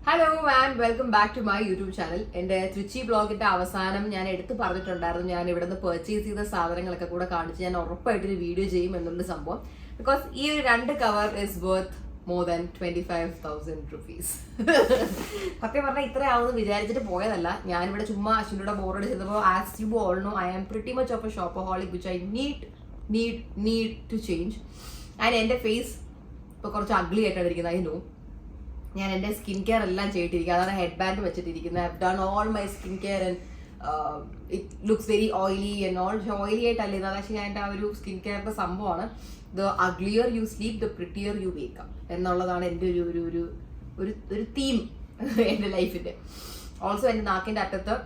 Hello and welcome back to my YouTube channel. എൻ്റെ Trichy ബ്ലോഗിന്റെ അവസാനം ഞാൻ എടുത്തു പറഞ്ഞിട്ടുണ്ടായിരുന്നു ഞാൻ ഇവിടെ നിന്ന് പർച്ചേസ് ചെയ്ത സാധനങ്ങളൊക്കെ കൂടെ കാണിച്ച് ഞാൻ ഉറപ്പായിട്ടൊരു വീഡിയോ ചെയ്യും എന്നുള്ള സംഭവം ബിക്കോസ് ഈ ഒരു 2 cover is worth more than 25,000 rupees. സത്യം പറഞ്ഞാൽ ഇത്ര ആവുമെന്ന് വിചാരിച്ചിട്ട് പോയതല്ല. ഞാനിവിടെ ചുമ്മാ അശ്വിനോടെ ബോർഡ് ചെയ്തപ്പോൾ as you all know I am pretty much of a shopaholic which I need to change. And എൻ്റെ ഫേസ് ഇപ്പോൾ കുറച്ച് അഗ്ലി ആയിട്ടാണ് ഇരിക്കുന്നത്. I know. ഞാൻ എൻ്റെ സ്കിൻ കെയർ എല്ലാം ചെയ്തിട്ടിരിക്കുക. അതാണ് ഹെഡ് ബാൻഡ് വെച്ചിട്ടിരിക്കുന്നത്. I have done all my skin care and it looks very oily and all oily ആയിട്ടല്ല ഇത്. പക്ഷേ ഞാൻ എൻ്റെ ആ ഒരു സ്കിൻ കെയറിൻ്റെ സംഭവമാണ് the uglier you sleep the prettier you wake up എന്നുള്ളതാണ് എൻ്റെ ഒരു തീം എൻ്റെ ലൈഫിൻ്റെ. ഓൾസോ എൻ്റെ നാക്കിൻ്റെ അറ്റത്ത്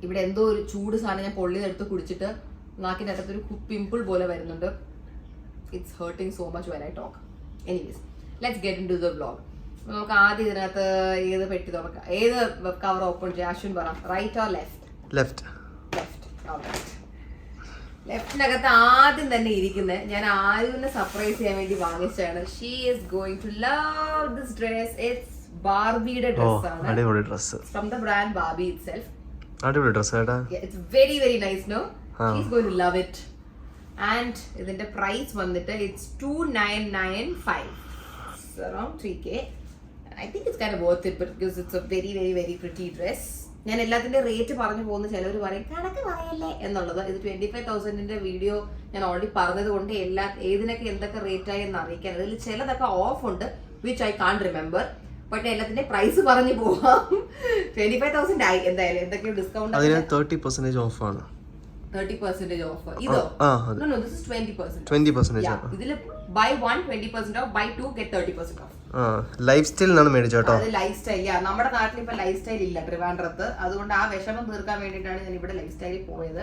ഇവിടെ എന്തോ ഒരു ചൂട് സാധനം ഞാൻ പൊള്ളിയെടുത്ത് കുടിച്ചിട്ട് നാക്കിൻ്റെ അറ്റത്തൊരു പിമ്പിൾ പോലെ വരുന്നുണ്ട്. It's hurting so much when I talk. Anyways let's get into the vlog. നമുക്ക് ആദ്യം ഇതിനകത്ത് ഏത് പെട്ടി തുറക്കാം, ഏത് കവർ ഓപ്പൺ ചെയ്യാം? അശ്വിൻ പറ, റൈറ്റ് ഓർ ലെഫ്റ്റ്? ലെഫ്റ്റിനകത്ത് ആദ്യം തന്നെ ഇരിക്കുന്നത് ഞാൻ ആരുവിനെ സർപ്രൈസ് ചെയ്യാൻ വേണ്ടി വാങ്ങിച്ചതാണ്. She is going to love this dress. It's ബാർബിയുടെ ഡ്രസ്സാണ്. അടിപൊളി dress from the brand Barbie itself. അടിപൊളി ഡ്രസ് ഏട്ടാ. It's very very nice. No, she is going to love it. And ഇതിന്റെ പ്രൈസ് വന്നിട്ട് it's 2995, around 3K. I think it's kind of worth it because it's a very very very pretty dress. ഞാൻ എല്ലാത്തിന്റെ rate പറഞ്ഞു പോകുന്ന ചിലവർ പറയും കണക്ക് പറയല്ലേ എന്നുള്ളത്. ഇത് 25,000ന്റെ വീഡിയോ ഞാൻ ഓൾറെഡി പറഞ്ഞത് കൊണ്ട് ഏതിനൊക്കെ എന്തൊക്കെ റേറ്റ് ആയി എന്ന് അറിയിക്കാൻ. അതിൽ ചിലതൊക്കെ ഓഫ് ഉണ്ട് which I can remember. But എല്ലാത്തിന്റെ പ്രൈസ് പറഞ്ഞു പോവാം. 25,000 ആയി എന്തായാലും. എന്തൊക്കെയോ ഡിസ്കൗണ്ട് 30% ഓഫ് ആണ്. 30% ഓഫ്. ഇതോ? No, this is 20%. 20% ഇതില് buy 1 20% off, buy 2 get 30% off. Life സ്റ്റൈലിനാണ് മേടിച്ചോട്ടോ. അത് ലൈഫ് സ്റ്റൈൽ. നമ്മുടെ നാട്ടിൽ ഇപ്പൊ ലൈഫ് സ്റ്റൈൽ ഇല്ല ട്രിവാൻഡ്രത്ത്. അതുകൊണ്ട് ആ വിഷമം തീർക്കാൻ വേണ്ടിയിട്ടാണ് ഞാൻ ഇവിടെ ലൈഫ് സ്റ്റൈലിൽ പോയത്.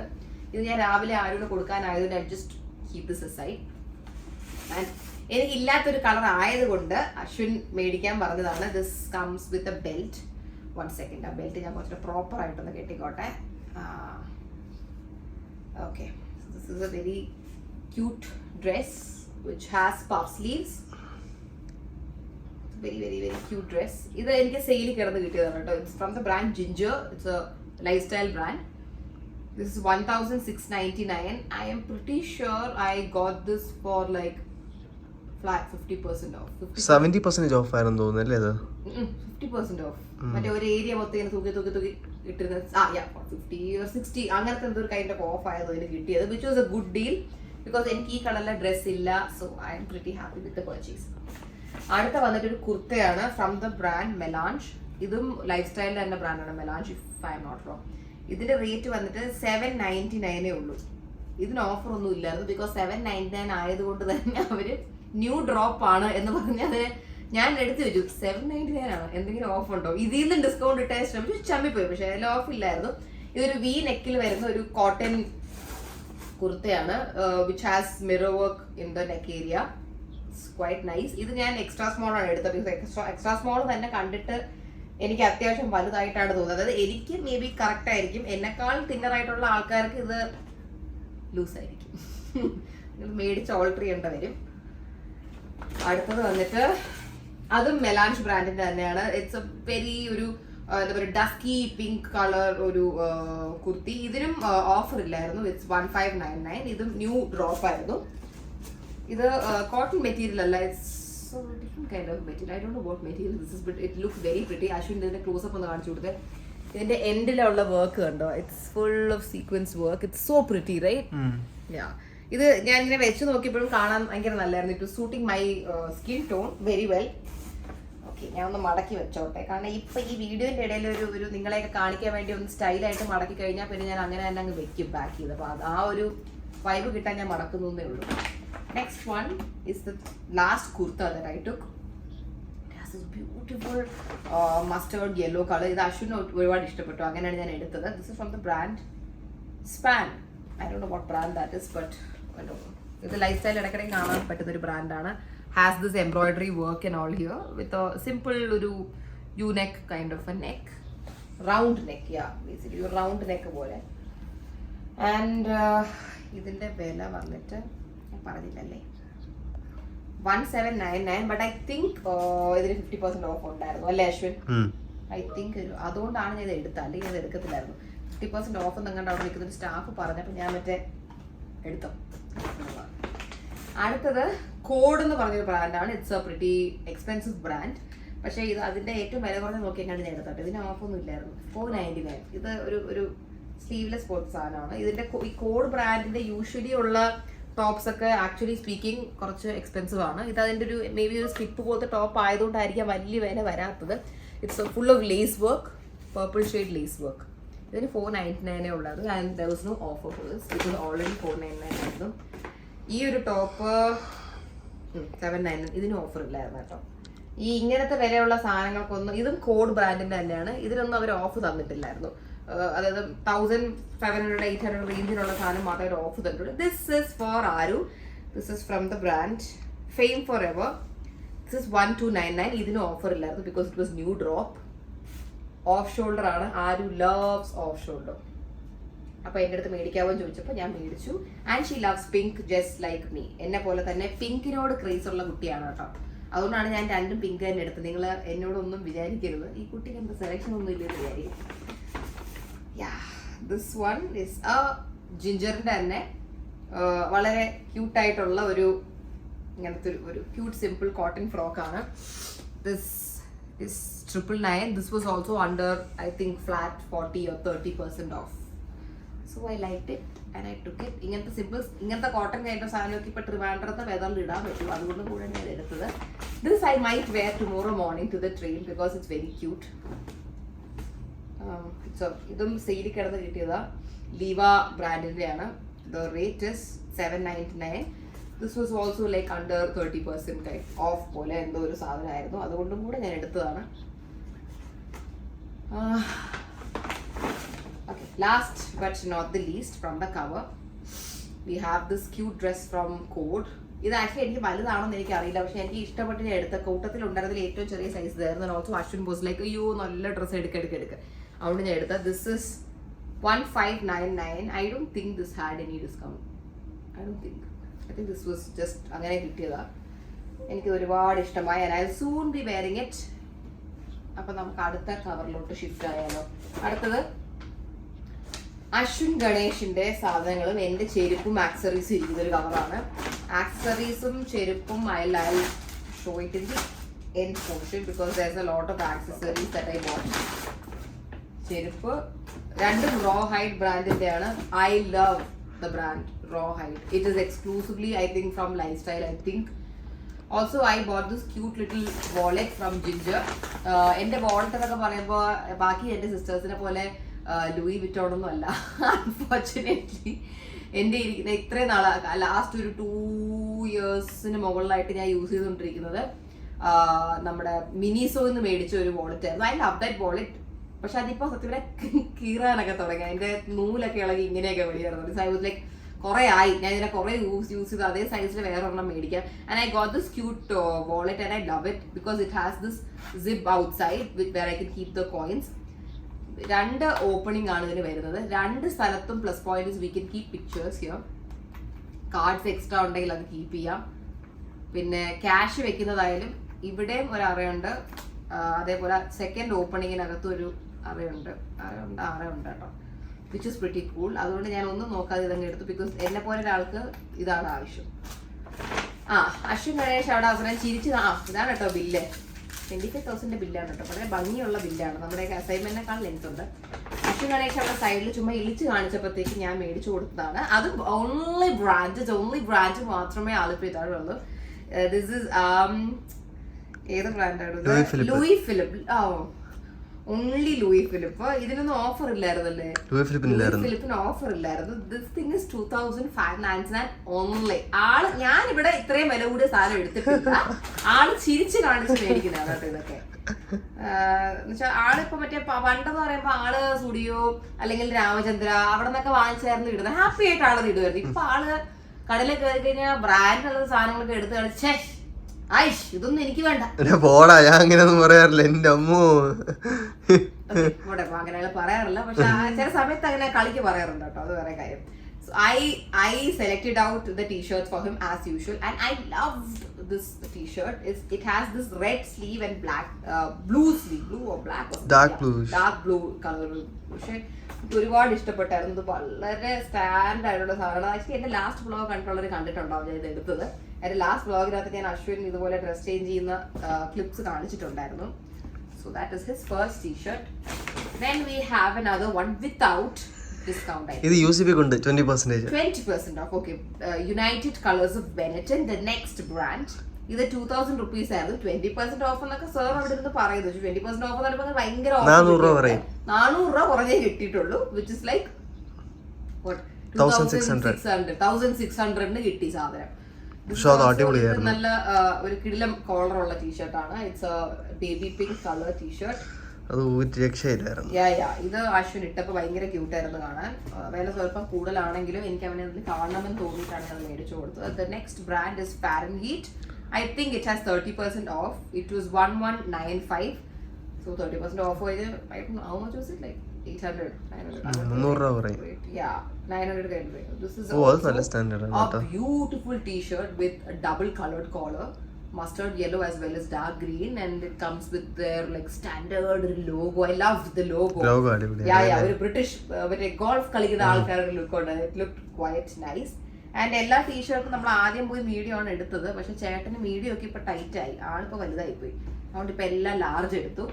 ഇത് ഞാൻ രാവിലെ ആരോട് കൊടുക്കാനായതുകൊണ്ട് I just keep this aside. And എനിക്ക് ഇല്ലാത്തൊരു കളർ ആയതുകൊണ്ട് അശ്വിൻ മേടിക്കാൻ പറഞ്ഞതാണ്. This comes with a belt. 1 second, ആ ബെൽറ്റ് ഞാൻ കുറച്ച് പ്രോപ്പർ ആയിട്ടൊന്ന് കെട്ടിക്കോട്ടെ. Okay, so this is a very cute dress which has puff sleeves. Very very very cute dress. ഇത് എനിക്ക് സെയിൽ കിടന്ന് കിട്ടിയതാണ് കേട്ടോ. It's from the brand Ginger. It's a lifestyle brand. This is 1,699. I am pretty sure I got this for like flat 50% off. 70% of ആയിരുന്നു തോന്നുന്നല്ലേ ഇത്? 50% off. മറ്റേ ഒരു ഏരിയ മൊത്തം ഇങ്ങനെ തൂക്കി ഇട്ടിരുന്ന 50 or 60 അങ്ങനത്തെ എന്തൊരു കൈൻഡ് ഓഫ് ഓഫ് ആയത് ഇതിന് കിട്ടിയത്, which was a good deal because എനിക്ക് ഈ കളറിലെ ഡ്രസ് ഇല്ല. So I am pretty happy with the purchase. അടുത്ത വന്നിട്ട് ഒരു കുർത്തയാണ് ഫ്രം ദ ബ്രാൻഡ് മെലാഞ്ച്. ഇതും ലൈഫ് സ്റ്റൈലിന്റെ തന്നെ ബ്രാൻഡാണ് Melange, if I am not wrong. ഇതിന്റെ റേറ്റ് വന്നിട്ട് 799 ഉള്ളൂ. ഇതിന് ഓഫർ ഒന്നും ഇല്ലായിരുന്നു ബിക്കോസ് 799 ആയതുകൊണ്ട് തന്നെ അവര് ന്യൂ ഡ്രോപ്പ് ആണ് എന്ന് പറഞ്ഞ് അതിന് ഞാൻ എടുത്തു വെച്ചു. 799 ആണ്, എന്തെങ്കിലും ഓഫ് ഉണ്ടോ? ഇതിൽ നിന്ന് ഡിസ്കൗണ്ട് ഇട്ടാൻ ശ്രമിച്ചു, ചമ്മിപ്പോയി. പക്ഷെ അതിൽ ഓഫ് ഇല്ലായിരുന്നു. ഇതൊരു വി നെക്കിൽ വരുന്ന ഒരു കോട്ടൺ കുർത്തയാണ് which has mirror work in the neck area. It's quite nice. ഇത് ഞാൻ എക്സ്ട്രാ സ്മോൾ ആണ് എടുത്തത്. എക്സ്ട്രാ സ്മോൾ തന്നെ കണ്ടിട്ട് എനിക്ക് അത്യാവശ്യം വലുതായിട്ടാണ് തോന്നുന്നത്. അതായത് എനിക്ക് മേ ബി കറക്റ്റ് ആയിരിക്കും, എന്നെക്കാൾ തിന്നറായിട്ടുള്ള ആൾക്കാർക്ക് ഇത് ലൂസ് ആയിരിക്കും. മേടിച്ച് ഓൾട്ടർ ചെയ്യേണ്ട വരും. അടുത്തത് വന്നിട്ട് അതും മെലാഞ്ച് ബ്രാൻഡിന്റെ തന്നെയാണ്. ഇറ്റ്സ് എ വെരി ഒരു എന്താ പറയുക ഡസ്കി പിങ്ക് കളർ ഒരു കുർത്തി. ഇതിനും ഓഫർ ഇല്ലായിരുന്നു. ഇറ്റ്സ് 1599. ഇതും ന്യൂ ഡ്രോപ്പ് ആയിരുന്നു. ഇത് കോട്ടൺ മെറ്റീരിയൽ അല്ല, it's different kind of material. I don't know what material this is, but it looks very pretty. Ashwin ഇതിന്റെ ക്ലോസപ്പ് ഒന്ന് കാണിച്ചു കൊടുത്തത്. ഇതിന്റെ എൻഡിലുള്ള വർക്ക് കണ്ടോ? It's full of sequence work. It's so pretty, right? Yeah. ഇത് ഞാൻ ഇങ്ങനെ വെച്ച് നോക്കിയപ്പോഴും കാണാൻ ഭയങ്കര നല്ലായിരുന്നു. It suiting my skin tone very well. Okay, ഞാൻ ഒന്ന് മടക്കി വെച്ചോട്ടെ. കാരണം ഇപ്പൊ ഈ വീഡിയോന്റെ ഇടയിൽ ഒരു നിങ്ങളെയൊക്കെ കാണിക്കാൻ വേണ്ടി ഒന്ന് സ്റ്റൈലായിട്ട് മടക്കി കഴിഞ്ഞാൽ പിന്നെ ഞാൻ അങ്ങനെ തന്നെ അങ്ങ് വെക്കും ബാക്ക് ചെയ്ത്. അപ്പൊ ആ ഒരു വൈബ് കിട്ടാൻ ഞാൻ മടക്കുന്നേ ഉള്ളൂ. Next one is the last kurta that I took. Beautiful mustard yellow colour. ഇത് അശ്വിന് ഒരുപാട് ഇഷ്ടപ്പെട്ടു, അങ്ങനെയാണ് ഞാൻ എടുത്തത്. This is from the brand Span. I don't know what brand that is, but ഇത് ലൈഫ് സ്റ്റൈൽ ഇടയ്ക്കിടയ്ക്ക് കാണാൻ പറ്റുന്ന ഒരു ബ്രാൻഡാണ്. Has this embroidery work and all here with simple ഒരു U neck kind of a neck, round neck. Yeah, basically ഒരു round neck പോലെ. And ഇതിന്റെ വില വന്നിട്ട് ഞാൻ പറഞ്ഞില്ലല്ലേ, 1799, ബട്ട് ഐ തിങ്ക് ഇതിന് 50% ഓഫ് ഉണ്ടായിരുന്നു അല്ലേ അശ്വിൻ? ഐ തിങ്ക് അതുകൊണ്ടാണ് ഞാൻ ഇത് എടുത്തത്, അല്ലെങ്കിൽ അത് എടുക്കത്തില്ലായിരുന്നു. 50% ഓഫ് എന്നെങ്ങാണ്ട് അവിടെ നിൽക്കുന്ന ഒരു സ്റ്റാഫ് പറഞ്ഞപ്പോൾ ഞാൻ മറ്റേ എടുത്തോ. അടുത്തത് കോഡ് എന്ന് പറഞ്ഞൊരു ബ്രാൻഡാണ്. It's A pretty expensive brand. പക്ഷേ ഇത് അതിൻ്റെ ഏറ്റവും വില കുറഞ്ഞ നോക്കിയെങ്ങാണ്ട് ഞാൻ എടുത്തോട്ടെ. ഇതിന് ഓഫൊന്നും ഇല്ലായിരുന്നു. 499. ഇത് ഒരു സ്ലീവ്ലെസ് സ്പോർട്സ് സാധനമാണ്. ഇതിൻ്റെ ഈ കോഡ് ബ്രാൻഡിൻ്റെ യൂഷ്വലി ഉള്ള ടോപ്സ് ഒക്കെ ആക്ച്വലി സ്പീക്കിംഗ് കുറച്ച് എക്സ്പെൻസീവ് ആണ്. ഇത് അതിൻ്റെ ഒരു മേ ബി ഒരു സ്ലിപ്പ് പോലത്തെ ടോപ്പ് ആയതുകൊണ്ടായിരിക്കാം വലിയ വില വരാത്തത്. It's full of lace work, purple shade lace work. ഇതിന് 499 ഉള്ളത്. And there was no offer for this. It was already 499 ആയിരുന്നു. ഈ ഒരു ടോപ്പ് 799. ഇതിന് ഓഫർ ഇല്ലായിരുന്നു കേട്ടോ. ഈ ഇങ്ങനത്തെ വിലയുള്ള സാധനങ്ങൾക്കൊന്നും, ഇതും കോഡ് ബ്രാൻഡിന്റെ തന്നെയാണ്, ഇതിനൊന്നും അവർ ഓഫ് തന്നിട്ടില്ലായിരുന്നു. അതായത് 1700 800 റേഞ്ചിനുള്ള സാധനം മാത്രമേ ഒരു ഓഫ് തന്നിട്ടുള്ളൂ. ദിസ് ഇസ് ഫോർ ആരു. This is from the brand fame for ever. This is 1299. ഇതിന് ഓഫർ ഇല്ലായിരുന്നു because it was new drop. Of shoulder ആണ്. ആരു ലവ്സ് ഓഫ് ഷോൾഡർ. അപ്പോൾ എൻ്റെ അടുത്ത് മേടിക്കാമോ എന്ന് ചോദിച്ചപ്പോൾ ഞാൻ മേടിച്ചു. And she loves pink just like me. എന്നെ പോലെ തന്നെ പിങ്കിനോട് ക്രേസ് ഉള്ള കുട്ടിയാണ് കേട്ടോ. അതുകൊണ്ടാണ് ഞാൻ രണ്ടും പിങ്ക് തന്നെ എടുത്തത്. നിങ്ങൾ എന്നോടൊന്നും വിചാരിക്കരുത് ഈ കുട്ടിക്ക് എന്താ സെലക്ഷൻ ഒന്നും ഇല്ലെന്ന് വിചാരിക്കും. ദിസ് വൺ ഇസ് എ ജിഞ്ചറിൻ്റെ തന്നെ വളരെ ക്യൂട്ടായിട്ടുള്ള ഒരു ഇങ്ങനത്തെ ഒരു ക്യൂട്ട് സിമ്പിൾ കോട്ടൺ ഫ്രോക്കാണ്. This is 999. This was also under I think flat 40 or 30% off. So I like it and I took it. ഇങ്ങനത്തെ സിമ്പിൾ ഇങ്ങനത്തെ കോട്ടൺ കഴിഞ്ഞ സാധനമൊക്കെ ഇപ്പോൾ ട്രിവാൻഡ്രത്തെ വെതറിൽ ഇടാൻ പറ്റും. അതുകൊണ്ട് കൂടെ ഞാൻ എടുത്തത്. This I might wear tomorrow morning to the train because it's very cute. So ഇതും സെയിൽ കിടന്ന് കിട്ടിയതാ. ലീവ ബ്രാൻഡിൻ്റെയാണ്. The rate is 799. This was also like under 30% off പോലെ എന്തോ ഒരു സാധനമായിരുന്നു. അതുകൊണ്ടും കൂടെ ഞാൻ എടുത്തതാണ്. Okay, last but not the least, from the cover we have this cute dress from Code. ഇത് ആക്ച്വലി എനിക്ക് വലുതാണെന്ന് എനിക്ക് അറിയില്ല, പക്ഷെ എനിക്ക് ഇഷ്ടപ്പെട്ട് ഞാൻ എടുത്ത കൂട്ടത്തിൽ ഉണ്ടായിരുന്നതിൽ ഏറ്റവും ചെറിയ സൈസ് ഇതായിരുന്നു. ഓൾസോ അശ്വിൻ ബോസ് ലൈക്ക് അയ്യോ നല്ല ഡ്രസ്സ് എടുക്കുക. അതുകൊണ്ട് ഞാൻ എടുത്ത this is 1599. I don't think this had any discount. I think this was just അങ്ങനെ കിട്ടിയതാ. എനിക്ക് ഒരുപാട് ഇഷ്ടമായി. And I will soon B wearing it. അപ്പം നമുക്ക് അടുത്ത കവറിലോട്ട് ഷിഫ്റ്റ് ആയാലോ. അടുത്തത് അശ്വിൻ ഗണേഷിന്റെ സാധനങ്ങളും എൻ്റെ ചെരുപ്പും ആക്സറീസും ഇരിക്കുന്ന ഒരു കവറാണ്. ആക്സറീസും ചെരുപ്പും I show it in the end portion because there is a lot of accessories that I bought. ചെരുപ്പ് രണ്ടും റോ ഹൈഡ് ബ്രാൻഡിന്റെയാണ്. I love the brand Raw Hide. It is exclusively I think from Lifestyle I think. Also I bought this cute little wallet from Ginger. എൻ്റെ wallet എന്നൊക്കെ പറയുമ്പോൾ ബാക്കി എൻ്റെ സിസ്റ്റേഴ്സിനെ പോലെ Louis വിറ്റോണൊന്നും അല്ല. അൺഫോർച്ചുനേറ്റ്ലി എൻ്റെ ഇരിക്കുന്ന ഇത്രയും നാളെ ലാസ്റ്റ് ഒരു 2 years മുകളിലായിട്ട് ഞാൻ യൂസ് ചെയ്തുകൊണ്ടിരിക്കുന്നത് നമ്മുടെ മിനിസോന്ന് മേടിച്ച ഒരു വാളറ്റ് ആയിരുന്നു. I love that wallet. പക്ഷെ അതിപ്പോൾ സത്യത്തിലെ കീറാനൊക്കെ തുടങ്ങി. അതിൻ്റെ നൂലൊക്കെ ഇളകി ഇങ്ങനെയൊക്കെ വെളിയായിരുന്നു. ഐ വാസ് ലൈക്ക് കുറേ ആയി ഞാൻ ഇതിനെ കുറേ യൂസ് ചെയ്ത് അതേ സൈസിൽ വേറെ ഒരെണ്ണം മേടിക്കാം. And I got this cute wallet and I love it because it has this zip outside with where I can keep the coins. 2 opening ആണ് ഇതിന് വരുന്നത്. 2 സ്ഥലത്തും plus point we can keep pictures here. Cards extra ഉണ്ടെങ്കിൽ അത് keep ചെയ്യാം. പിന്നെ cash വെക്കുന്നതായാലും ഇവിടെയും ഒരു അറയുണ്ട്. അതേപോലെ സെക്കൻഡ് ഓപ്പണിങ്ങിനകത്തും ഒരു അറയുണ്ട് കേട്ടോ, വിച്ച് ഇസ് പ്രിറ്റി കൂൾ. അതുകൊണ്ട് ഞാൻ ഒന്നും നോക്കാതെ ഇതങ്ങ് എടുത്തു ബിക്കോസ് എന്നെ പോലെ ഒരാൾക്ക് ഇതാണ് ആവശ്യം. അശ്വിൻ ഗണേഷ് അവിടെ അവസാനം ചിരിച്ച് ഇതാണ് കേട്ടോ ബില്ല്. 25,000 ബില്ലാണ് കേട്ടോ. വളരെ ഭംഗിയുള്ള ബില്ലാണ്. നമ്മുടെ അസൈൻമെന്റിനേക്കാൾ ലെങ്ത് ഉണ്ട്. അശ്വിൻ ഗണേഷ് അവിടെ സൈഡിൽ ചുമ്മാ ഇളിച്ച് കാണിച്ചപ്പോഴത്തേക്ക് ഞാൻ മേടിച്ചു കൊടുത്തതാണ്. അത് ഓൺലി ബ്രാൻഡ് മാത്രമേ ആളിപ്പോൾ ഇതാണുള്ളൂ. ദിസ് ഇസ് ഏത് ബ്രാൻഡാണ്? Louis Philippe. Only Louis Philippe. ഇതിനൊന്നും ഓഫർ ഇല്ലായിരുന്നല്ലേ? ഫിലിപ്പിന് ഓഫർ ഇല്ലായിരുന്നു. This thing is 2599 only. ഞാൻ ഇവിടെ ഇത്രയും വില കൂടിയ സാധനം എടുത്തിട്ടില്ല. ചിരിച്ച് കാണിച്ച് മേടിക്കുന്നതാണ് കേട്ടോ ഇതൊക്കെ. എന്നുവെച്ചാൽ ആളിപ്പോ മറ്റേ പണ്ടെന്ന് പറയുമ്പോ സ്റ്റുഡിയോ അല്ലെങ്കിൽ രാമചന്ദ്ര അവിടെ നിന്നൊക്കെ വാങ്ങിച്ചായിരുന്നു ഇടുന്നത്. ഹാപ്പി ആയിട്ട് ആളത് ഇടുമായിരുന്നു. ഇപ്പൊ കടലിൽ കയറി കഴിഞ്ഞാൽ ബ്രാൻഡുള്ള സാധനങ്ങളൊക്കെ എടുത്ത് കളിച്ചേ ഇതൊന്നും എനിക്ക് വേണ്ട പോടാ. ഞാൻ അങ്ങനെയൊന്നും പറയാറില്ല എന്റെ അമ്മോ. അങ്ങനെ പറയാറില്ല, പക്ഷെ ചില സമയത്ത് അങ്ങനെ കളിക്ക് പറയാറുണ്ട് കേട്ടോ. അത് വേറെ കാര്യം. So I selected out the t-shirts for him as usual, and I loved this t-shirt. It has this red sleeve and black blue sleeve, blue or black or dark blue color. പക്ഷേ ഒരുപാട് ഇഷ്ടപ്പെട്ടായിരുന്നു. വളരെ stand ആയിട്ടുള്ള സാധനം. Actually എന്റെ last vlog കണ്ടുള്ളവർ കണ്ടിട്ടുണ്ടാവും ഞാൻ ഇത് എടുത്തത്. എന്റെ ലാസ്റ്റ് വ്ളോഗിനകത്ത് ഞാൻ അശ്വിൻ ഇതുപോലെ ഡ്രസ് ചേഞ്ച് ചെയ്യുന്ന ക്ലിപ്സ് കാണിച്ചിട്ടുണ്ടായിരുന്നു. So that is his first t-shirt. Then we have another one without discount. ഇത് UCP കൊണ്ട് 20% off. Okay. United Colors of Benetton, the next brand. ഇത് 2000 rupees ആയിരുന്നു. 20% ഓഫ് എന്നൊക്കെ സർ അവിടെ ഇരുന്ന് പറയുന്നു. 20% ഓഫ് എന്ന് പറയുമ്പോൾ ഭയങ്കര 400 രൂപ കുറഞ്ഞേ കിട്ടിയിട്ടുള്ളൂ. വിച്ച് ഇസ് ലൈക്ക് 1600 കിട്ടി സാധനം. നല്ല ഒരു കിടിലം കോളർ ഉള്ള ടീഷർട്ടാണ്. It's baby pink colour T shirt. ഇത് അശ്വിൻ ഇട്ടപ്പോ ഭയങ്കര ക്യൂട്ടായിരുന്നു കാണാൻ. വില സ്വല്പം കൂടുതലാണെങ്കിലും എനിക്ക് അവനെ കാണണമെന്ന് തോന്നിയിട്ടാണ് അത് മേടിച്ചു കൊടുത്തത്. The next brand is Fahrenheit. I think it has 30% off. It was 1195. So 30% off was, I don't know how much was it, like 800, 900. Yeah, 900. This is a beautiful t-shirt with a double colored collar, mustard yellow as well as dark green, and it comes with their like standard logo. I loved the logo. Yeah, very British, very golf കളിക്കുന്ന ആൾക്കാരുടെ look ഉണ്ട്. It looked quite nice. And എല്ലാ ടീഷർട്ടും നമ്മൾ ആദ്യം പോയി medium ആണ് എടുത്തത്. പക്ഷെ ചേട്ടന് മീഡിയം ഒക്കെ ഇപ്പൊ ടൈറ്റ് ആയി, ആളിപ്പോ വലുതായി പോയി. അതുകൊണ്ട് ഇപ്പൊ എല്ലാം ലാർജ് എടുത്തു.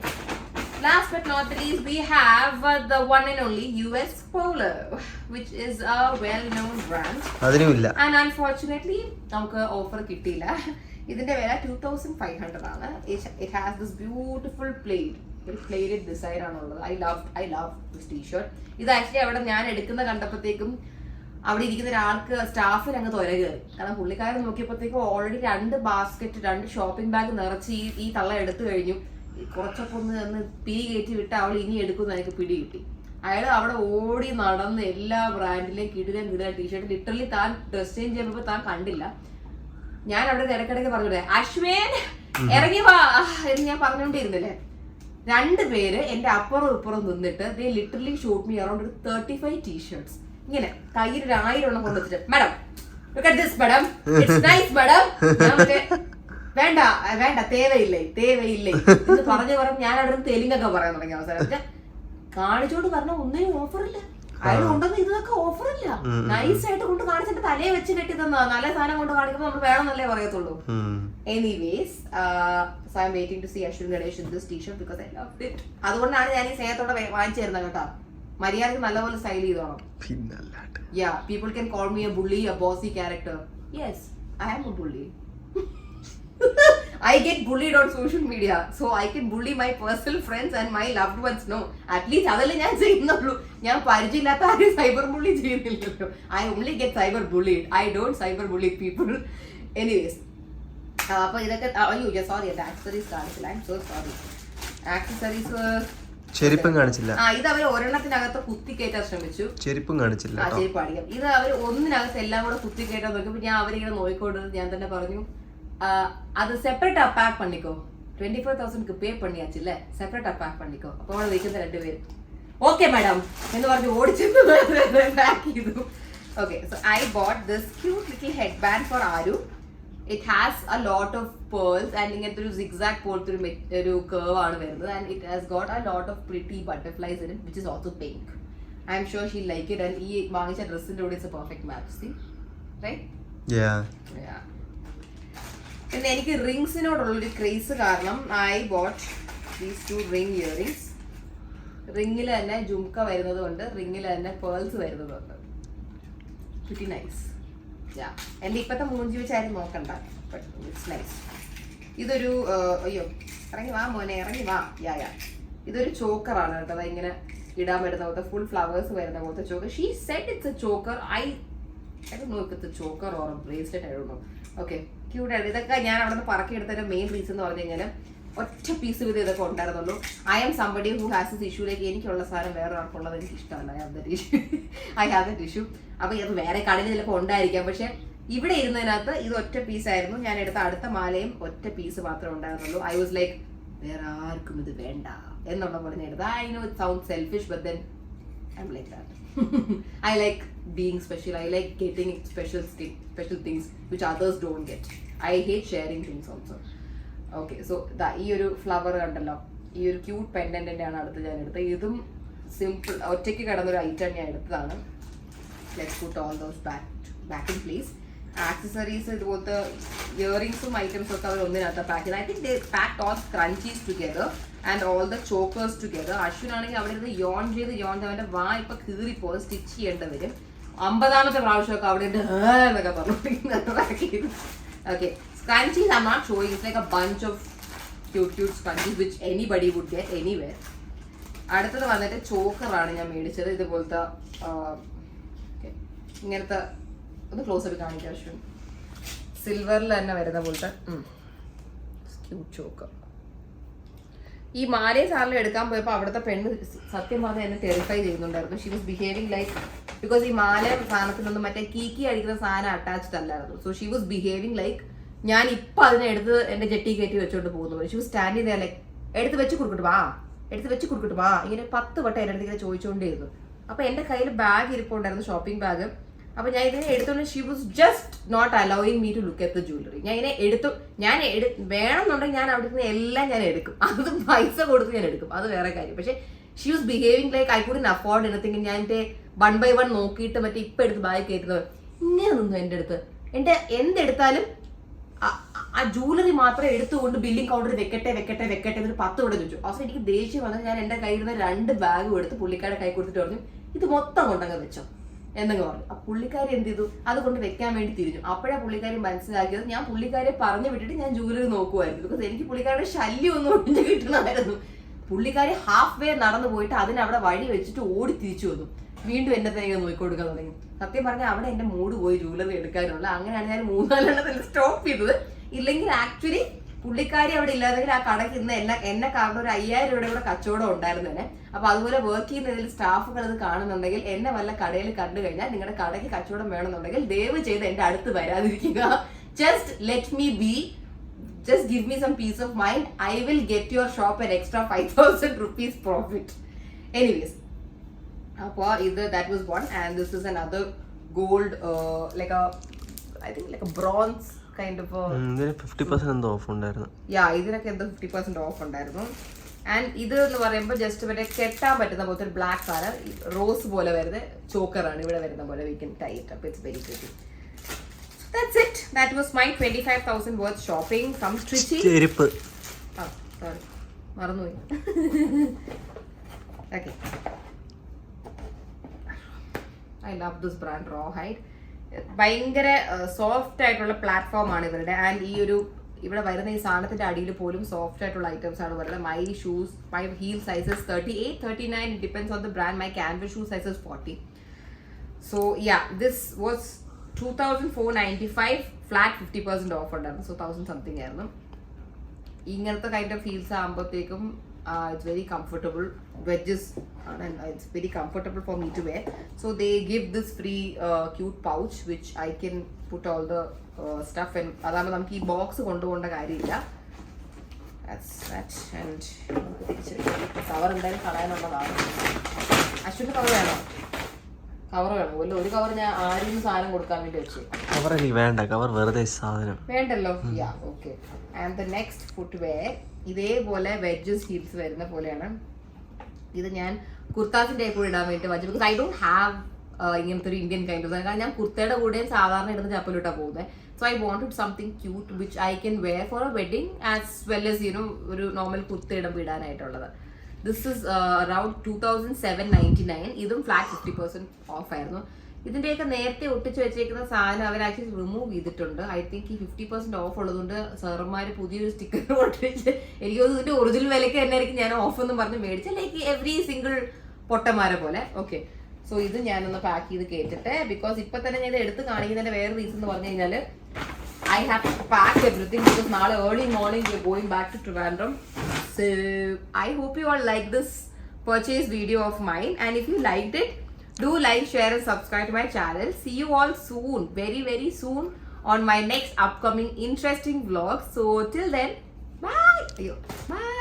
Last but not the least, we have the one and only US Polo, which is a well-known brand. And unfortunately, നമുക്ക് ഓഫർ കിട്ടിയില്ല. ഇതിന്റെ വില 2500 ആണ്. It has this beautiful plaid, ഒരു പ്ലേറ്റഡ് ഡിസൈൻ ആണുള്ളത്. I love this t-shirt. ഇത് actually അവിടെ ഞാൻ എടുക്കുന്ന കണ്ടപ്പോഴത്തേക്കും അവിടെ ഇരിക്കുന്ന ഒരാൾക്ക് സ്റ്റാഫിന് അങ്ങ് തൊര കയറി. കാരണം പുള്ളിക്കാരൻ നോക്കിയപ്പോഴത്തേക്കും ഓൾറെഡി 2 ഷോപ്പിംഗ് ബാഗ് നിറച്ച് ഈ തള്ള എടുത്തു കഴിഞ്ഞു. കുറച്ചൊക്കെ ഒന്ന് പീ കയറ്റി വിട്ട് അവൾ ഇനി എടുക്കുന്ന എനിക്ക് പിടി കിട്ടി. അയാൾ അവിടെ ഓടി നടന്ന് എല്ലാ ബ്രാൻഡിലെയും കിടിലം ടീഷർട്ട് ലിറ്ററലി താൻ ഡ്രസ് ചേഞ്ച് ചെയ്യുമ്പോൾ താൻ കണ്ടില്ല. ഞാൻ അവിടെ ഇടയ്ക്കിടയ്ക്ക് പറഞ്ഞില്ലേ അശ്വിൻ ഇറങ്ങി വാ എന്ന് ഞാൻ പറഞ്ഞുകൊണ്ടിരുന്നില്ലേ. 2 പേര് എന്റെ അപ്പുറം ഇപ്പുറം നിന്നിട്ട് they literally shot me around 35 t shirts. ഇങ്ങനെ കയ്യിൽ 1000 എണ്ണം കൊണ്ടുവച്ചിട്ട് madam look at this madam, it's nice madam. വേണ്ട തേവയില്ലേ എന്ന് പറഞ്ഞു ഞാൻ അവിടെ നിന്ന് തെലുങ്കൊക്കെ പറയാൻ തുടങ്ങി. അവസരം കാണിച്ചോണ്ട് പറഞ്ഞ ഒന്നിനും ഓഫറില്ല. അയാൾ കൊണ്ടുവന്ന് ഇതൊക്കെ ഓഫറില്ല. നൈസ് ആയിട്ട് കൊണ്ട് കാണിച്ചിട്ട് തലയെ വെച്ച് കെട്ടി തന്നാ. നല്ല സാധനം കൊണ്ട് കാണിക്കുമ്പോൾ നമ്മൾ വേണമെന്നല്ലേ പറയത്തുള്ളൂ. Anyways so I'm waiting to see Aswin Ganesh in this t-shirt because I loved it. അതുകൊണ്ടാണ് ഞാൻ ഈ സ്നേഹത്തോടെ വാങ്ങിച്ചു തരുന്നത് കേട്ടോ. മര്യാദക്ക് നല്ലപോലെ style ചെയ്തോണം. Yeah, people can call me a bully, a bossy character. Yes, I am a bully. I get bullied on social media, so I can bully my personal friends and my loved ones. No, at least അതല്ലേ ഞാൻ ചെയ്യുന്നുള്ളൂ. ഞാൻ പരിചയമില്ലാത്ത ആരും cyber bully ചെയ്യുന്നില്ലല്ലോ. I only get cyber bullied. I don't cyber bully people. Anyways, അപ്പൊ ഇതൊക്കെ sorry accessories കാണിച്ചില്ല. I'm so sorry. ആക്സസറീസ് ചെരുപ്പും കാണിച്ചില്ല. ഇത് അവർ ഒരെണ്ണത്തിനകത്ത് കുത്തി കയറ്റാൻ ശ്രമിച്ചു. ചെരുപ്പും കാണിച്ചില്ല. ചെരുപ്പ് അടിക്കാം. ഇത് അവർ ഒന്നിനകത്ത് എല്ലാം കൂടെ കുത്തി കയറ്റാൻ നോക്കിയപ്പോൾ ഞാൻ അവരിങ്ങനെ നോക്കിക്കൊണ്ടത് ഞാൻ തന്നെ പറഞ്ഞു അത് സെപ്പറേറ്റ് പാക്ക് പണിക്കോ. 24,000 പേ പണിയാച്ചില്ല, സെപ്പറേറ്റ് പാക്ക് പണിക്കോ. അപ്പൊ അവിടെ വയ്ക്കുന്ന 2 പേര് ഓക്കെ മാഡം എന്ന് പറഞ്ഞ് ഓടിച്ചെന്ന് പാക്ക് ചെയ്തു. Okay, so I bought this cute little headband for Aaru. It has a lot of pearls and ഇങ്ങനത്തെ ഒരു zigzag പോലത്തെ ഒരു curve ആണ് വരുന്നത്. And it has got a lot of pretty butterflies in it, which is also pink. I am sure she'll like it. And ഈ വാങ്ങിച്ച ഡ്രസ്സിന്റെ കൂടെ it's a perfect match. See, right? Yeah. പിന്നെ എനിക്ക് റിങ്സിനോടുള്ളൊരു ക്രേസ് കാരണം I bought these 2 ring earrings. റിങ്ങിൽ തന്നെ ജുംക്ക വരുന്നത് കൊണ്ട് റിങ്ങിൽ തന്നെ പേൾസ് വരുന്നത് കൊണ്ട് pretty nice. എന്റെ ഇപ്പത്തെ മൂഞ്ചി വെച്ചാരും നോക്കണ്ട, ബട്ട് ഇറ്റ്സ് നൈസ്. ഇതൊരു അയ്യോ ഇറങ്ങി വാ മോനെ ഇറങ്ങി വാ. ഇതൊരു ചോക്കറാണ് കേട്ടോ. അത് ഇങ്ങനെ ഇടാൻ പറ്റുന്ന പോലത്തെ ഫുൾ ഫ്ലവേഴ്സ് വരുന്ന പോലത്തെ choker. She said it's A choker. I don't know if it's a choker or a bracelet, I don't know. Okay, cute ആണ്. ഇതൊക്കെ ഞാൻ അവിടെ നിന്ന് പറക്കി എടുത്തതിന്റെ മെയിൻ റീസൺ എന്ന് പറഞ്ഞു കഴിഞ്ഞാൽ ഒറ്റ പീസ് വിധം ഇതൊക്കെ ഉണ്ടായിരുന്നുള്ളൂ. I am somebody who has this issue. Like എനിക്കുള്ള സാധനം വേറെ ആർക്കുള്ളത് എനിക്ക് ഇഷ്ടമല്ല. I have that issue. അപ്പൊ ഇത് വേറെ കടയിൽ ചിലപ്പോൾ ഉണ്ടായിരിക്കാം, പക്ഷെ ഇവിടെ ഇരുന്നതിനകത്ത് ഇത് ഒറ്റ പീസായിരുന്നു. ഞാൻ എടുത്ത അടുത്ത മാലയും ഒറ്റ പീസ് മാത്രമേ ഉണ്ടായിരുന്നുള്ളൂ. I was like വേറെ ആർക്കും ഇത് വേണ്ട എന്നുള്ള പോലെ ഞാൻ എടുത്ത. I know it sounds selfish, but then I'm like that. I like being special. I like getting special things which others don't get. I hate sharing things also. Okay, so ഈ ഒരു ഫ്ലവർ കണ്ടല്ലോ, ഈ ഒരു cute പെൻഡന്റിന്റെ ആണ് അടുത്ത് ഞാൻ എടുത്തത്. ഇതും സിമ്പിൾ ഒറ്റയ്ക്ക് കിടന്നൊരു ഐറ്റം ഞാൻ എടുത്തതാണ്. Let's put all those back in place. Accessories ഇതുപോലത്തെ ഇയറിംഗ്സും ഐറ്റംസും ഒക്കെ അവർ ഒന്നിനകത്ത് പാക്ക് ചെയ്ത്. I think they packed all scrunchies together and all the chokers together. Aswin ആണെങ്കിൽ അവിടെ ഇരുന്ന് യോൺ ചെയ്ത് അവൻ്റെ വാ ഇപ്പൊ കീറിപ്പോയി സ്റ്റിച്ച് ചെയ്യേണ്ടി വരും. 50ാമത്തെ പ്രാവശ്യമൊക്കെ അവിടെ എന്നൊക്കെ പറഞ്ഞു. Okay, scrunchies I'm not showing. It's like a bunch of cute scrunchies which anybody would get anywhere. അടുത്തത് വന്നിട്ട് ചോക്കറാണ് ഞാൻ മേടിച്ചത്. ഇതുപോലത്തെ ഇങ്ങനത്തെ ഒന്ന് ക്ലോസ് അപ്പ് കാണിക്കാം. അശ്വിൻ സിൽവറിൽ തന്നെ വരുന്ന പോലത്തെ ക്യൂട്ട് ചോക്കർ. ഈ മാലയെ സാറിൽ എടുക്കാൻ പോയപ്പോൾ അവിടുത്തെ പെണ്ണ് സത്യം പറഞ്ഞാൽ എന്നെ ടെറിഫൈ ചെയ്യുന്നുണ്ടായിരുന്നു. She was behaving like, because ഈ മാല സാധനത്തിനൊന്നും മറ്റേ കീക്കി അടിക്കുന്ന സാധനം അറ്റാച്ച്ഡ് അല്ലായിരുന്നു. So she was behaving like ഞാൻ ഇപ്പം അതിനെ എടുത്ത് എൻ്റെ ജെട്ടി കയറ്റി വെച്ചോണ്ട് പോകുന്നു. She was standing there like എടുത്ത് വെച്ച് കൊടുക്കട്ടെ വാ ഇങ്ങനെ 10 വട്ടം എൻ്റെ അടുത്ത് ഇങ്ങനെ ചോദിച്ചുകൊണ്ടേയിരുന്നു. അപ്പോൾ എൻ്റെ കയ്യിൽ ബാഗ് ഇരിപ്പുണ്ടായിരുന്നു, ഷോപ്പിംഗ് ബാഗ്. അപ്പോൾ ഞാൻ ഇതിനെ എടുത്തോണ്ട് she was just not allowing me to look at the jewellery. ഞാൻ ഇതിനെ വേണമെന്നുണ്ടെങ്കിൽ ഞാൻ അവിടെ നിന്ന് എല്ലാം ഞാൻ എടുക്കും, അത് പൈസ കൊടുത്ത് ഞാൻ എടുക്കും, അത് വേറെ കാര്യം. പക്ഷേ she was behaving like I couldn't afford anything. ഞാൻ എൻ്റെ 1 by 1 നോക്കിയിട്ട് മറ്റേ ഇപ്പം എടുത്ത് ബാഗ് കയറ്റുന്നത് ഇങ്ങനെ നിന്നു എൻ്റെ അടുത്ത്. എൻ്റെ എന്തെടുത്താലും ആ ജ്വല്ലറി മാത്രം എടുത്തുകൊണ്ട് ബില്ലിംഗ് കൗണ്ടർ വെക്കട്ടെ എന്നിട്ട് 10 ഇവിടെ ചോദിച്ചു. അവസാനം എനിക്ക് ദേഷ്യം വന്നാൽ ഞാൻ എൻ്റെ കയ്യിൽ നിന്ന് 2 ബാഗും എടുത്ത് പുള്ളിക്കാരുടെ കൈ കൊടുത്തിട്ട് പറഞ്ഞു ഇത് മൊത്തം കൊണ്ടങ്ങ് വെച്ചോ എന്നങ്ങ് പറഞ്ഞു. ആ പുള്ളിക്കാരി എന്ത് ചെയ്തു, അത് കൊണ്ട് വെക്കാൻ വേണ്ടി തിരിഞ്ഞു. അപ്പോഴാണ് പുള്ളിക്കാരി മനസ്സിലാക്കിയത് ഞാൻ പുള്ളിക്കാരെ പറഞ്ഞു വിട്ടിട്ട് ഞാൻ ജ്വല്ലറി നോക്കുമായിരുന്നു. ബിക്കോസ് എനിക്ക് പുള്ളിക്കാരുടെ ശല്യം ഒന്നും ഒഴിഞ്ഞ് കിട്ടണമായിരുന്നു. പുള്ളിക്കാരി ഹാഫ് വേ നടന്നു പോയിട്ട് അതിനവിടെ വഴി വെച്ചിട്ട് ഓടി തിരിച്ചു വന്നു. വീണ്ടും എന്നെ തന്നെ നോക്കിക്കൊടുക്കാൻ തുടങ്ങി. സത്യം പറഞ്ഞാൽ അവിടെ എൻ്റെ മൂഡ് പോയി ജ്വല്ലറി എടുക്കാനുള്ള. അങ്ങനെയാണ് ഞാൻ 3-4 സ്റ്റോപ്പ് ചെയ്തത്. ഇല്ലെങ്കിൽ ആക്ച്വലി പുള്ളിക്കാരി അവിടെ ഇല്ലാതെങ്കിൽ ആ കടയ്ക്ക് ഇന്ന് എന്നെ കാരണം ഒരു 5000 രൂപയുടെ കൂടെ കച്ചവടം ഉണ്ടായിരുന്നു തന്നെ. അപ്പൊ അതുപോലെ വർക്ക് ചെയ്യുന്നതിൽ സ്റ്റാഫുകൾ അത് കാണുന്നുണ്ടെങ്കിൽ എന്നെ വല്ല കടയിൽ കണ്ടു കഴിഞ്ഞാൽ നിങ്ങളുടെ കടയ്ക്ക് കച്ചവടം വേണമെന്നുണ്ടെങ്കിൽ ദയവ് ചെയ്ത് എൻ്റെ അടുത്ത് വരാതിരിക്കുക. Just let me be, just give me some peace of mind. I will get your shop an extra 5,000 rupees profit. Anyways, that was one, and this is another gold, like a, I think like a bronze kind of a. 50% off ഉണ്ടായിരുന്നു. Yeah, ഇതിനൊക്കെ എന്തോ 50% off ഉണ്ടായിരുന്നു. And ഇത് എന്ന് പറയുമ്പോൾ just മറ്റേ കെട്ടാൻ പറ്റുന്ന പോലത്തെ ഒരു ബ്ലാക്ക് കളർ റോസ് പോലെ വരുന്ന ചോക്കറാണ് ഇവിടെ വരുന്ന പോലെ. We can tie it up. It's very pretty. That's it. That was my 25,000 worth shopping. Some Trichy. ചെരുപ്പ്. Sorry. മറന്നുപോയി. Okay. I love this brand Rawhide. ഭയങ്കര സോഫ്റ്റ് ആയിട്ടുള്ള പ്ലാറ്റ്ഫോം ആണ് ഇവരുടെ. ആൻഡ് ഈ ഒരു ഇവിടെ വരുന്ന ഈ സാധനത്തിന്റെ അടിയിൽ പോലും സോഫ്റ്റ് ആയിട്ടുള്ള ഐറ്റംസ് ആണ് വരുന്നത്. My shoes, my heel sizes 38, 39, depends on the brand. My canvas shoe sizes 40. So yeah, this was 2,495 flat 50% off ഉണ്ടായിരുന്നു. സോ 1000 സംതിങ് ആയിരുന്നു. ഇങ്ങനത്തെ കൈൻഡ് ഓഫ് ഹീൽസ് ആകുമ്പോഴത്തേക്കും it's very comfortable. Wedges and it's very comfortable for me to wear. So they give this free cute pouch which I can put all the stuff in. അതാകുമ്പോൾ നമുക്ക് ഈ box കൊണ്ടുപോകേണ്ട കാര്യമില്ല. That's that. And cover എന്തായാലും കളയാനുള്ളതാണ്. അശ്വിൻ്റെ cover വേണോ? Cover വേണം. ഒരു cover ഞാൻ ആരും സാധനം കൊടുക്കാൻ വേണ്ടി വെച്ചു. കവർ എനിക്ക് വേണ്ട, കവർ വെറുതെ സാധനം വേണ്ടല്ലോ. Yeah okay. And the next footwear ഇതേപോലെ വെഡ്ജസ് ഹീൽസ് വരുന്ന പോലെയാണ്. ഇത് ഞാൻ കുർത്താസിൻ്റെ കൂടെ ഇടാൻ വേണ്ടി വാങ്ങിച്ചു. ബിക്കോസ് ഐ ഡോണ്ട് ഹാവ് ഇങ്ങനത്തെ ഒരു ഇന്ത്യൻ കൈൻഡ് ഓഫ്. കാരണം ഞാൻ കുർത്തയുടെ കൂടെയും സാധാരണ ഇടുന്ന ചപ്പലിട്ടാണ് പോകുന്നത്. So I wanted something cute which I can wear for a wedding as well as you know ഒരു നോർമൽ കുർത്ത ഇടുമ്പോൾ ഇടാനായിട്ടുള്ളത്. This is around 2,799. ഇതും ഫ്ലാറ്റ് 50% ഓഫ് ആയിരുന്നു. ഇതിൻ്റെയൊക്കെ നേരത്തെ ഒട്ടിച്ച് വെച്ചേക്കുന്ന സാധനം അവർ ആക്ച്വലി റിമൂവ് ചെയ്തിട്ടുണ്ട്. ഐ തിങ്ക് ഈ 50% ഓഫ് ഉള്ളതുകൊണ്ട് സാറന്മാർ പുതിയൊരു സ്റ്റിക്കർ ഒട്ടിച്ച് എനിക്ക് തോന്നുന്നു ഇതിൻ്റെ ഒറിജിനൽ വിലയ്ക്ക് തന്നെ ആയിരിക്കും ഞാൻ ഓഫ് എന്നും പറഞ്ഞ് മേടിച്ച് ലൈക്ക് എവറി സിംഗിൾ പൊട്ടന്മാരെ പോലെ. ഓക്കെ, സോ ഇത് ഞാനൊന്ന് പാക്ക് ചെയ്ത് കേട്ടിട്ട്, ബിക്കോസ് ഇപ്പം തന്നെ ഞാൻ ഇത് എടുത്ത് കാണിക്കുന്നതിൻ്റെ വേറെ റീസൺ എന്ന് പറഞ്ഞു കഴിഞ്ഞാൽ I have to pack everything because നാളെ early morning we're going back to Trivandrum. So I hope you all like this purchase video of mine, and if you liked it, do like, share and subscribe to my channel. See you all soon, very very soon on my next upcoming interesting vlog. So till then, bye.